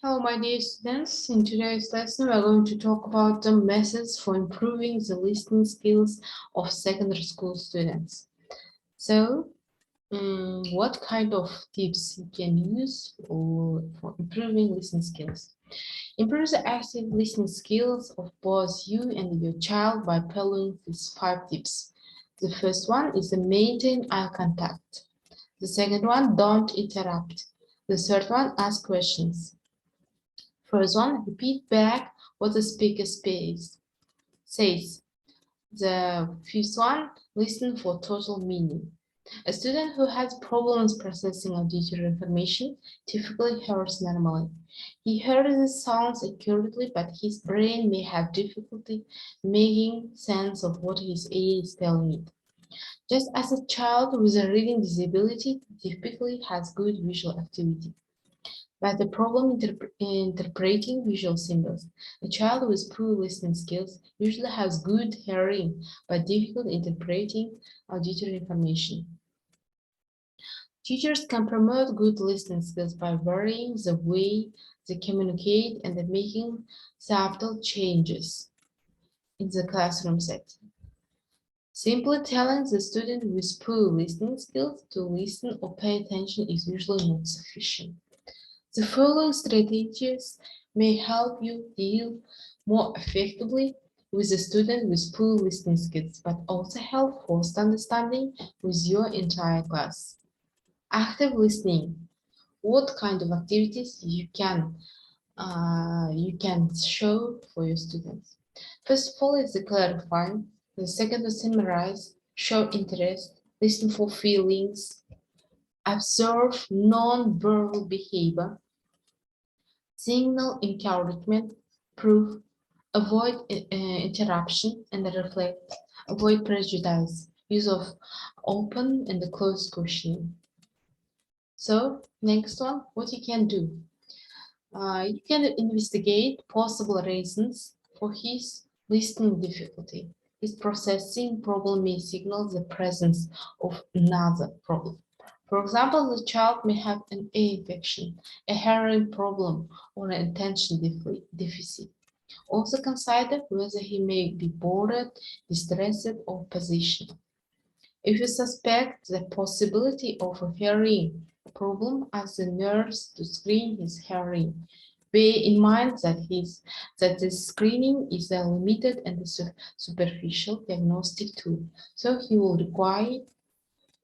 Hello, my dear students. In today's lesson, we are going to talk about the methods for improving the listening skills of secondary school students. So, what kind of tips you can use for improving listening skills? Improve the active listening skills of both you and your child by following these 5 tips. The first one is to maintain eye contact. The second one, don't interrupt. The third one, ask questions. First one, repeat back what the speaker says. The fifth one, listen for total meaning. A student who has problems processing auditory information typically hears normally. He hears the sounds accurately, but his brain may have difficulty making sense of what his ear is telling it. Just as a child with a reading disability typically has good visual activity. But the problem interpreting visual symbols. A child with poor listening skills usually has good hearing, but difficult interpreting auditory information. Teachers can promote good listening skills by varying the way they communicate and making subtle changes in the classroom setting. Simply telling the student with poor listening skills to listen or pay attention is usually not sufficient. The following strategies may help you deal more effectively with a student with poor listening skills, but also help foster understanding with your entire class. Active listening. What kind of activities you can show for your students? First of all, is the clarifying. The second is summarize, show interest, listen for feelings, observe non-verbal behavior, signal encouragement, proof, avoid interruption and reflect, avoid prejudice, use of open and closed questioning. So next one, what you can do. You can investigate possible reasons for his listening difficulty. His processing problem may signal the presence of another problem. For example, the child may have an ear infection, a hearing problem, or an attention deficit. Also consider whether he may be bored, distressed, or positional. If you suspect the possibility of a hearing problem, ask the nurse to screen his hearing. Bear in mind that the screening is a limited and superficial diagnostic tool, so he will require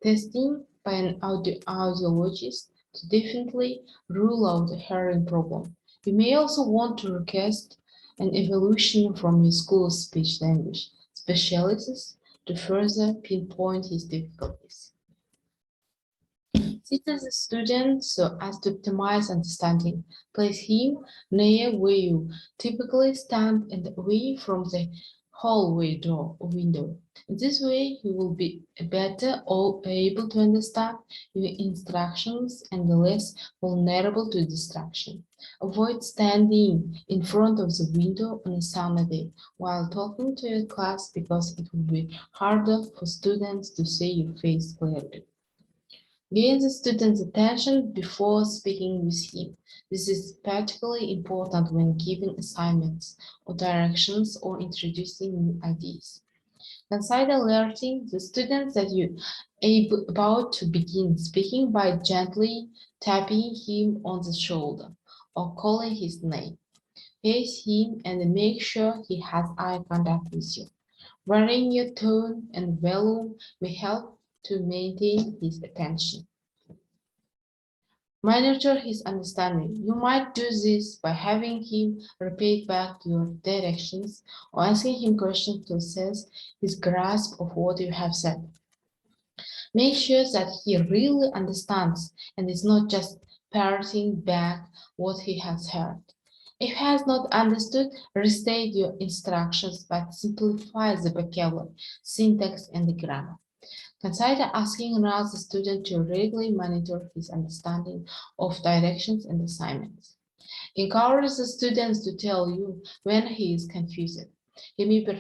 testing by an audiologist to definitely rule out a hearing problem. You may also want to request an evaluation from your school's speech language specialists to further pinpoint his difficulties. Sit as a student so as to optimize understanding. Place him near where you typically stand and away from the hallway door or window. This way, he will be better able to understand your instructions and less vulnerable to distraction. Avoid standing in front of the window on a summer day while talking to your class because it will be harder for students to see your face clearly. Gain the student's attention before speaking with him. This is particularly important when giving assignments or directions or introducing new ideas. Consider alerting the student that you are about to begin speaking by gently tapping him on the shoulder or calling his name. Face him and make sure he has eye contact with you. Varying your tone and volume may help to maintain his attention. Monitor his understanding. You might do this by having him repeat back your directions or asking him questions to assess his grasp of what you have said. Make sure that he really understands and is not just parroting back what he has heard. If he has not understood, restate your instructions but simplify the vocabulary, syntax, and the grammar. Consider asking another student to regularly monitor his understanding of directions and assignments. Encourage the students to tell you when he is confused. He may be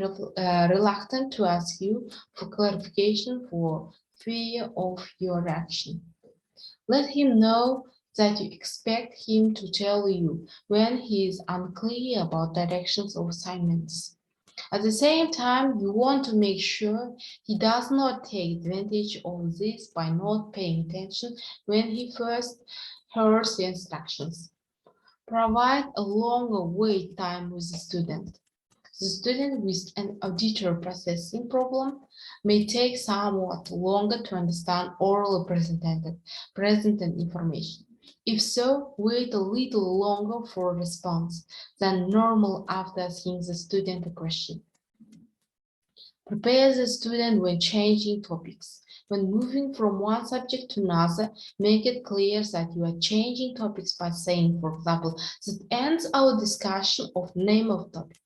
reluctant to ask you for clarification for fear of your reaction. Let him know that you expect him to tell you when he is unclear about directions or assignments. At the same time, you want to make sure he does not take advantage of this by not paying attention when he first hears the instructions. Provide a longer wait time with the student. The student with an auditor processing problem may take somewhat longer to understand orally presented information. If so, wait a little longer for a response than normal after asking the student a question. Prepare the student when changing topics. When moving from one subject to another, make it clear that you are changing topics by saying, for example, that ends our discussion of name of topic.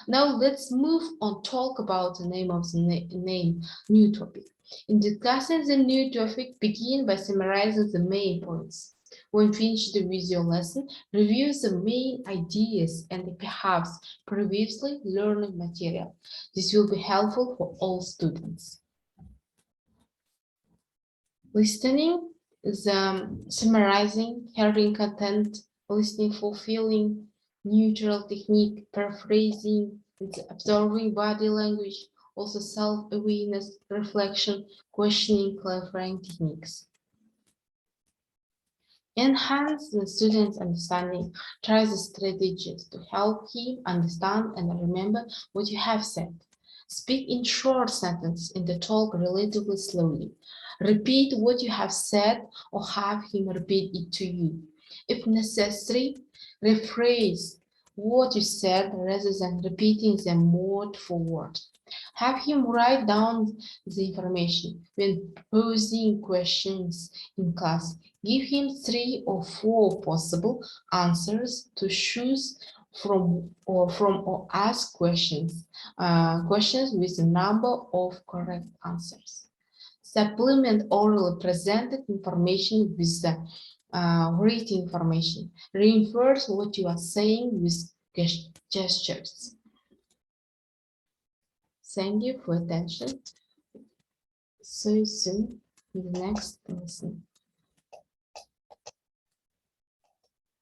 Now let's move on, talk about the name of the new topic. In discussing the new topic, begin by summarizing the main points. When finished with your lesson, review the main ideas and perhaps previously learned material. This will be helpful for all students. Listening is summarizing, hearing content, listening, fulfilling, neutral technique, paraphrasing, observing body language, also self-awareness, reflection, questioning, clarifying techniques. Enhance the student's understanding. Try the strategies to help him understand and remember what you have said. Speak in short sentences in the talk relatively slowly. Repeat what you have said or have him repeat it to you. If necessary, rephrase what you said rather than repeating them word for word. Have him write down the information when posing questions in class. Give him 3 or 4 possible answers to choose from or ask questions with a number of correct answers. Supplement orally presented information with the written information. Reinforce what you are saying with gestures. Thank you for attention. See you soon in the next lesson.